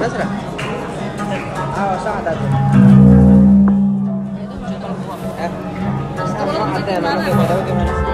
Masra. Sangat ada. Ada nama gimana?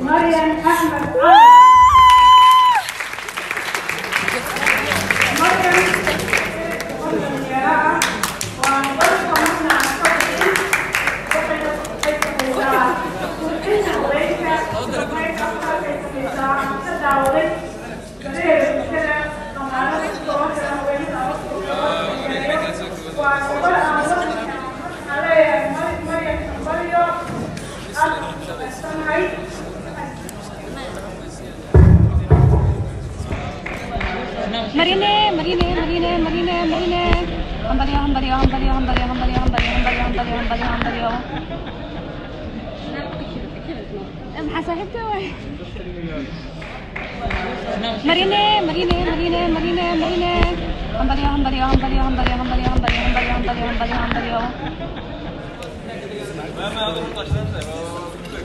مريم أحمد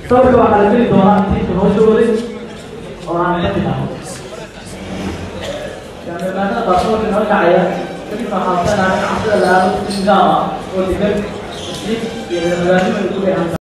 Tôi gọi là cái đó thì tôi nói chú đi, còn anh thì nào? Cho nên là nó tập tôi nói cái mà học ra là sinh ra, rồi thì cái gì thì là mình cũng phải